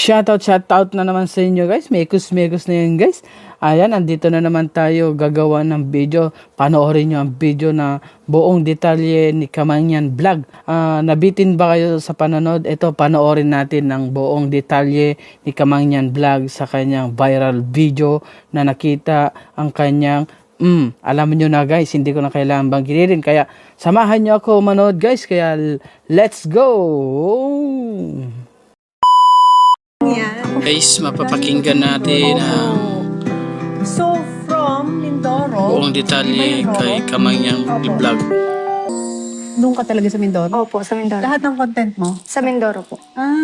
Shoutout na naman sa inyo guys. Mekos na yan guys. Ayan, andito na naman tayo gagawa ng video. Panoorin nyo ang video na buong detalye ni Kamangyan Vlog. Nabitin ba kayo sa panonood? Ito, panoorin natin ang buong detalye ni Kamangyan Vlog sa kanyang viral video na nakita ang kanyang alam nyo na guys, hindi ko na kailangan banggitin. Kaya samahan nyo ako manood guys. Kaya let's go! Guys, mapapakinggan natin ang So, from Mindoro, buong detalye kay Kamangyan Vlog. doon ka talaga sa Mindoro? Opo, sa Mindoro. Lahat ng content mo? Sa Mindoro po.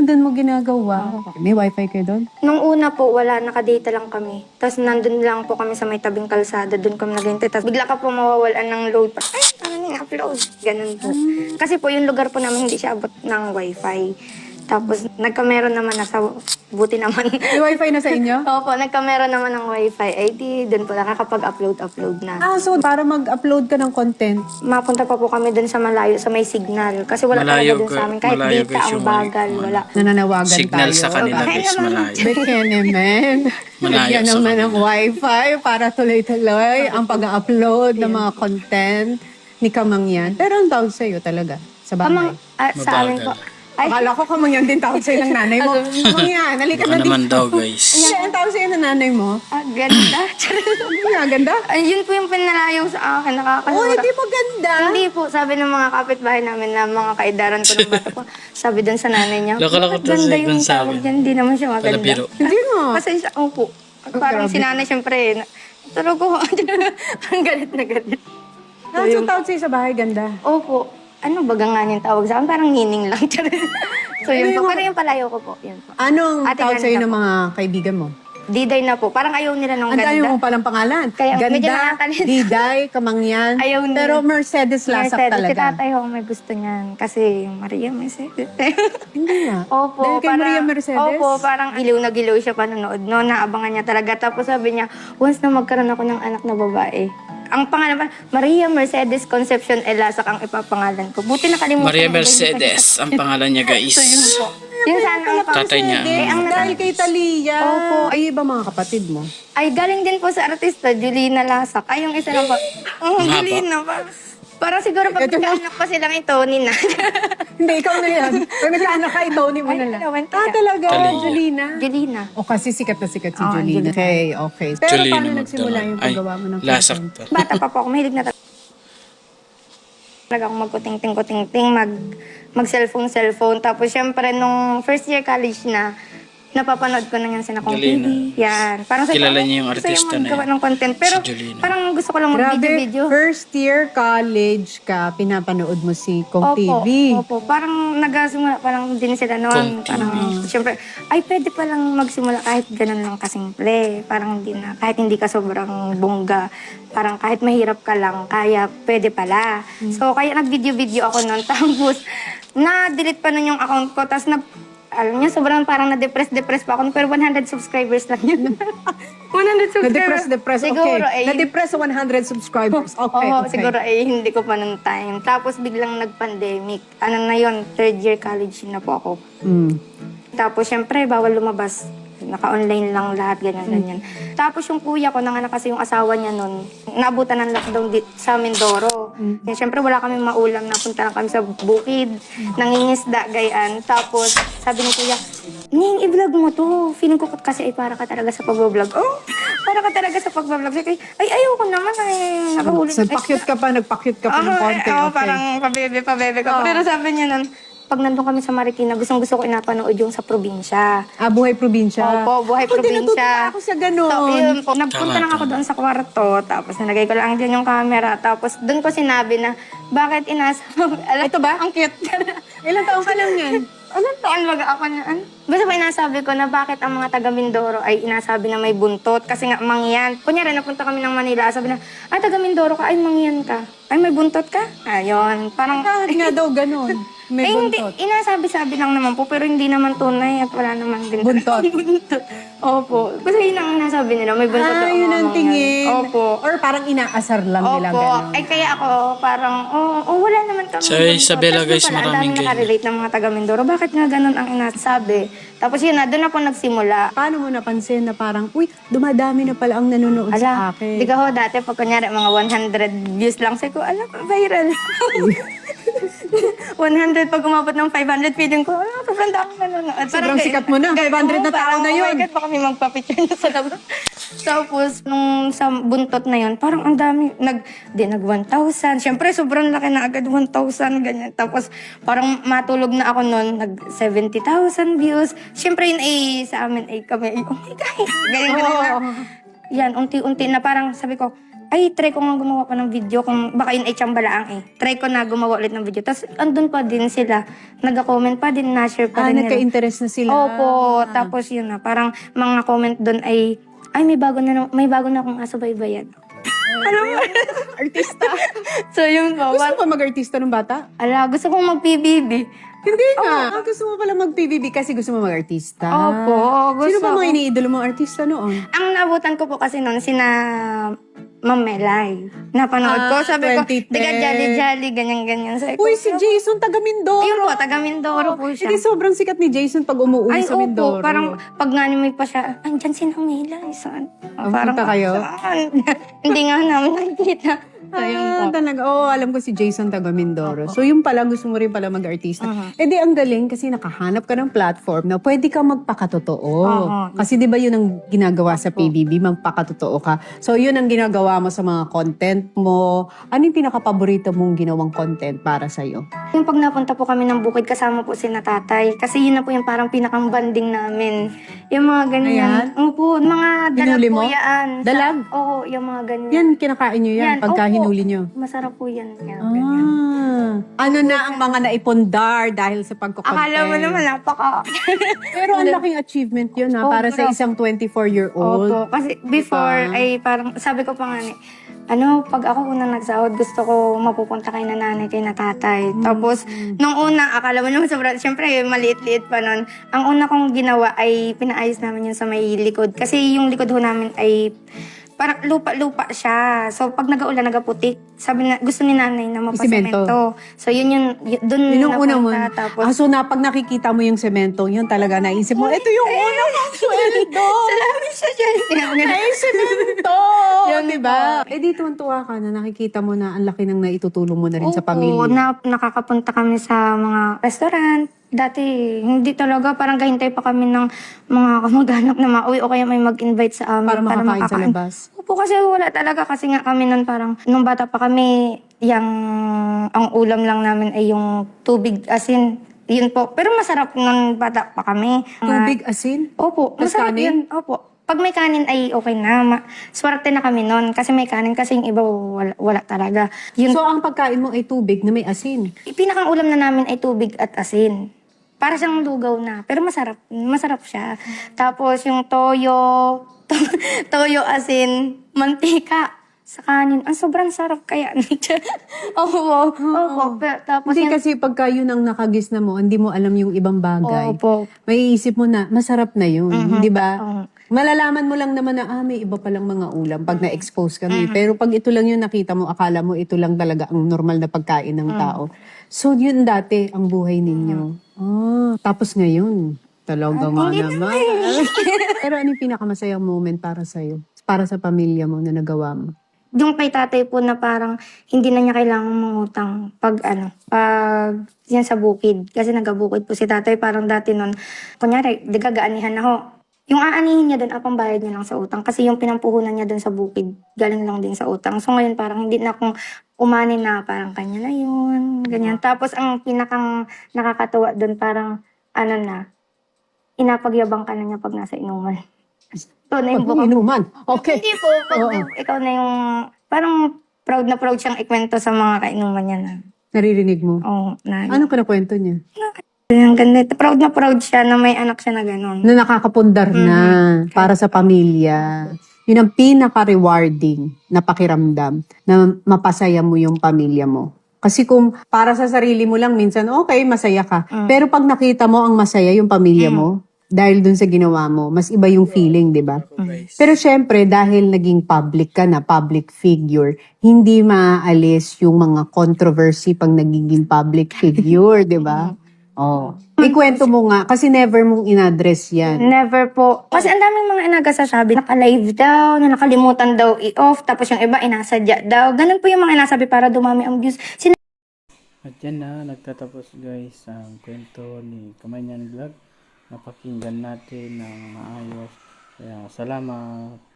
Doon mo ginagawa. May wifi kayo doon? Nung una po, wala, nakadata lang kami. Tapos nandun lang po kami sa may tabing kalsada, doon kami naghintay. Tapos bigla ka po mawawalan ng load. Ay, ano yung upload? Ganun po. Kasi po yung lugar po namin hindi siya abot ng wifi. Tapos nagkameron naman na sa buti naman. May wifi na sa inyo? Opo, nagkameron naman ng wifi. Ay di, doon po nakakapag-upload na. So para mag-upload ka ng content, Mapunta pa po kami doon sa malayo, sa may signal. Kasi wala Malayo talaga doon ka- sa amin. Kahit malayo data guys ang yung bagal, wala. nananawagan Signal tayo. sa kanila guys, malayo. Bekene, men. Malayo Lagyan sa naman kanila. ng wifi para tuloy-tuloy ang pag-upload ng mga content ni Kamangyan. Pero ang tawag sa'yo talaga, sa bahay. Sa amin po. Ay, Akala ko Kamangyan din tawag sa'yo ng nanay mo. Kamangyan, halika Baka na naman dito. daw guys. Hindi, ang tawag sa'yo ng nanay mo. ganda. Ang ganda. Ay, yun po yung pinalayo sa akin. Oh, Nakakasura. hindi mo ganda. Hindi po, sabi ng mga kapitbahay namin na mga kaidaran ko ng bata ko, sabi dun sa nanay niya, Loko-loko "Bakit to ganda si yung Gonzaga." tawag dyan, hindi naman siya maganda. Palabiro. Hindi mo. Pasensya, opo. Parang grabe. si nanay, syempre, tulog ko. Ang galit na galit. So, tawag sa'yo sa bahay, ganda. Opo. Ano baga nga yung tawag sa akin? Parang nining lang. So yun po. Pero yung palayo ko po, yun po. Anong Ate, tawag sa'yo ganda ng po. mga kaibigan mo? Diday na po. Parang ayaw nila ng Ang dami ganda. mo palang pangalan. Kaya medyo Ganda, nakakalito. Diday, Kamangyan. Ayaw nila. Pero Mercedes Lasak Mercedes, si talaga. tatay ho, may gusto niyan. Kasi yung Maria Mercedes. Hindi nga. Opo, Dahil kay Maria Mercedes? Opo, parang giliw na giliw siya panonood. No, naabangan niya talaga. Tapos sabi niya, once na magkaroon ako ng anak na babae, ang pangalan pa, Maria Mercedes Concepcion Elasak ang ipapangalan ko. Buti nakalimutan. Maria ko. Mercedes ang pangalan niya guys. So yun po. Yun sana ang Tatay niya. Eh, ang Dahil kay Talia. Opo. Ay, iba mga kapatid mo. Ay, galing din po sa artista, Julina Lasak. Ay, yung isa lang po. Oh, Nga ba? Julina pa. Parang siguro pag Ito na. nagkaanak pa silang ito, Nina. Hindi, ikaw na yan. Pag nagkaanak ka, Tony mo Ay, na lang. naman Ah, kaya. talaga, Talia. Julina. Julina. O kasi sikat na sikat si Ah, Julina. Julina. Okay, okay. Pero Julina paano nagsimula Magdala. yung Ay, paggawa mo ng Lasak content? pa. Bata pa po ako, mahilig na talaga akong magkuting-ting-kuting-ting, mag-cellphone. Tapos syempre, nung first year college na, napapanood ko na yan sa Nakong Julina. TV. Yan. Parang sabi Kilala ko, niya yung gusto artista na maggawa yan. ng content. Pero Si Julina. parang gusto ko lang Grabe, mag-video-video. first year college ka, pinapanood mo si Kong TV. Opo. Parang nagsimula pa lang din sila Kong noon. TV. Parang, syempre, ay pwede pa lang magsimula kahit ganun lang kasimple. Parang hindi na, kahit hindi ka sobrang bongga. Parang kahit mahirap ka lang, kaya pwede pala. So, kaya nag-video-video ako noon. Tapos, na-delete pa nun yung account ko. Tapos, alam niyo, sobrang parang na-depress pa ako. Pero 100 subscribers lang yun. 100 subscribers. Na-depress, okay. Siguro, Na-depress sa 100 subscribers. Okay, Oo, okay. siguro hindi ko pa nung time. Tapos biglang nag-pandemic. Ano na yon, third year college na po ako. Mm. Tapos syempre, bawal lumabas. Naka-online lang lahat, ganyan. Tapos yung kuya ko, nanganak kasi yung asawa niya nun, naabutan ng lockdown sa Mindoro. Yan, syempre, wala kami maulam, napunta lang kami sa bukid, nangingisda, gayaan. Tapos, sabi ni kuya, Ning, i-vlog mo to. Feeling ko kasi ay para ka talaga sa pag-vlog. Oh, para ka talaga sa pag-vlog. Sabi ko, ay, ayoko naman. Ay, nakahulog. Nagpakyut ka pa ng konti. Oo, Okay. parang pabebe ka. Pero sabi niya nun, pag nandun kami sa Marikina, gustong-gusto ko inapanood yung sa probinsya. Buhay probinsya. Opo, buhay Ako, probinsya. tinututo na ako sa ganun. So, yun po. Nagpunta Tama, lang ako tama. doon sa kwarto, tapos nalagay ko lang dyan yung camera, tapos doon ko sinabi na, bakit Ito ba? Ang cute. Ilang taon ka lang yan? Anong taon baga ako na, Basta pa inasabi ko na bakit ang mga taga Mindoro ay inasabi na may buntot, kasi nga mangyan. Kunyari, napunta kami ng Manila, sabi na, taga Mindoro ka, ay mangyan ka. Ay may buntot ka? Ayun, parang... Bakit nga daw ganun? May hindi, buntot. inasabi-sabi lang naman po, pero hindi naman tunay at wala naman din. Buntot. Buntot. Opo. Kasi yun ang inasabi nila, may buntot daw ang Yun ang mamang yan. tingin. Opo. Or parang inaasar lang nila Opo. ganun. Ay, kaya ako parang, wala naman kami. Sa Isabela, guys, maraming Ang dami nakarelate ng mga taga Mindoro. Bakit nga ganun ang inasabi? Tapos yun na, doon ako nagsimula. Paano mo napansin na parang, uy, dumadami na pala ang nanonood sa Ala, akin? di ka ho dati, pag kunyari mga 100 views lang, sabi ko, ala, viral. 100, pag umabot ng 500, feeling ko, sobrang dami nanonood. Sobrang sikat mo na, 500 na tao na yun. Oh my God, baka may magpa-picture na sa labas. Tapos, nung sa buntot na yun, parang ang dami, nag 1,000. Siyempre, sobrang laki na agad, 1,000, ganyan. Tapos, parang matulog na ako noon, nag 70,000 views. Siyempre, yun ay, sa amin ay kami, oh my God, ganyan. Yan, unti-unti na parang sabi ko, ay, try ko nga gumawa pa ng video kung baka yun ay tsambalaang eh. Try ko na gumawa ulit ng video. Tapos, andun pa din sila. Nag-comment pa din, na-share pa rin nila. Nagka-interest na sila. Opo. Tapos yun na, parang mga comment doon ay may bago na akong asubaybayan. Alam mo? Artista. So, yun po. Gusto mo ba mag-artista ng bata? Ala, gusto kong mag-PBB. Hindi nga. Gusto mo pala mag-PBB kasi gusto mo mag-artista. Opo, Sino gusto ba mga ko. iniidolo mong artista noon? Ang naabutan ko po kasi noon, sina Ma'am Melay. Napanood ko, sabi ko, 2010. tiga jolly-jolly, ganyan-ganyan. Sabi ko, Uy, si Jason, taga Mindoro. Ayun po, taga Mindoro po siya. Hindi sobrang sikat ni Jason pag umuwi Ay, sa Mindoro. opo, parang pag nanimig pa siya, andyan si Ma'am Melay. Saan? Punta kayo? Saan? Hindi nga namin nakikita. Ayun po. Talaga. Oo, alam ko si Jason taga Mindoro. So, yung pala, gusto mo rin pala mag-artista. Eh di, ang galing kasi nakahanap ka ng platform na pwede ka magpakatotoo. Kasi di ba yun ang ginagawa sa PBB, magpakatotoo ka. So, yun ang ginagawa mo sa mga content mo. Ano yung pinaka-paborito mong ginawang content para sa'yo? Yung pag napunta po kami ng bukid, kasama po si Natatay. Kasi yun na po yung parang pinakang banding namin. Yung mga ganyan. Opo, mga dalag Hinuli po mo? yan. Dalag? Oo, yung mga ganyan. Yan, kinakain nyo yan, pagka opo. hinuli nyo. Masarap po yan. Yan, Ah. ganyan. Ano na ang mga naipundar dahil sa pagkukontent? Akala mo naman, napaka... Pero ang laking achievement yun ha, para sa isang 24-year-old. Opo, kasi before ay parang, sabi ko pa nga ni, pag ako unang nagsahod, gusto ko mapupunta kay nanay, kay natatay. Tapos, nung una, akala mo naman sobrang, syempre, maliit-liit pa nun. Ang una kong ginawa ay pinaayos namin yun sa may likod. Kasi yung likod ho namin ay parang lupa-lupa siya. So, pag nag-aulan, nagaputik. Sabi na, gusto ni nanay na mapasemento. So, yun dun Yun yung una mo. napunta. Tapos, So pag nakikita mo yung semento, yun talaga naisip mo, ito yung una mong sweldo. salamat siya dyan. Ay, semento! Yun, Di ba? Eh di tuwan-tuwa ka na nakikita mo na ang laki ng naitutulong mo na rin sa Oo, pamilya. nakakapunta kami sa mga restaurant. Dati, hindi talaga. Parang kahintay pa kami ng mga kamag-anak na mauwi o kaya may mag-invite sa amin. Para makakain sa makakain. labas. Opo, kasi wala talaga. Kasi nga kami nun parang, nung bata pa kami, ang ulam lang namin ay yung tubig asin. Yun po. Pero masarap nung bata pa kami. Tubig, asin? Opo, Tas masarap kanin? yun. Opo. Pag may kanin ay okay na. Swerte na kami nun. Kasi may kanin. Kasi yung iba wala talaga. Yun, So ang pagkain mo ay tubig na may asin. pinakang ulam na namin ay tubig at asin. Para siyang lugaw na. Pero masarap. Masarap siya. Tapos yung toyo asin, mantika sa kanin. Ang sobrang sarap kaya. Opo. Tapos Hindi yung... kasi pagka yun ang nakagis na mo, hindi mo alam yung ibang bagay. Opo. May isip mo na, masarap na yun. Di ba? Oo. Malalaman mo lang naman na, may iba palang mga ulam pag na-expose ka. Pero pag ito lang yung nakita mo, akala mo ito lang talaga ang normal na pagkain ng tao. So, yun dati ang buhay ninyo. Tapos ngayon, talaga nga naman. Pero ano yung pinakamasayang moment para sa'yo? Para sa pamilya mo na nagawa mo? Yung kay tatay po na parang hindi na niya kailangang mangutang pag yan sa bukid. Kasi nagabukid po si tatay. Parang dati nun, kunyari, di gagaanihan ako. Yung aanihin niya doon, apang bayad niya lang sa utang. Kasi yung pinampuhunan niya doon sa bukid, galing lang din sa utang. So ngayon parang hindi na akong umani na parang kanya na yun, ganyan. Tapos ang pinakang nakakatuwa doon parang inapagyabang ka na niya pag nasa inuman. So, na yung buka. Inuman. Okay. Hindi po, pag ikaw na yung, parang proud na proud siyang ikwento sa mga kainuman niya na. Naririnig mo? Oo, na. Ano ka na kwento niya? Ang ganda. Proud na proud siya na may anak siya na gano'n. Na nakakapundar na para sa pamilya. Yun ang pinaka-rewarding na pakiramdam na mapasaya mo yung pamilya mo. Kasi kung para sa sarili mo lang, minsan okay, masaya ka. Pero pag nakita mo ang masaya yung pamilya mo, dahil dun sa ginawa mo, mas iba yung feeling, di ba? Pero syempre, dahil naging public ka na, public figure, hindi maaalis yung mga controversy pag nagiging public figure, di ba? Oh. Ikwento mo nga, kasi never mong inaddress yan. Never po. Kasi ang daming mga nagsasabi, naka-live daw, na nakalimutan daw i-off, tapos yung iba inasadya daw. Ganun po yung mga inasabi para dumami ang views. At yan na, nagtatapos guys ang kwento ni Kamanyan Vlog. Napakinggan natin ng maayos. Kaya salamat.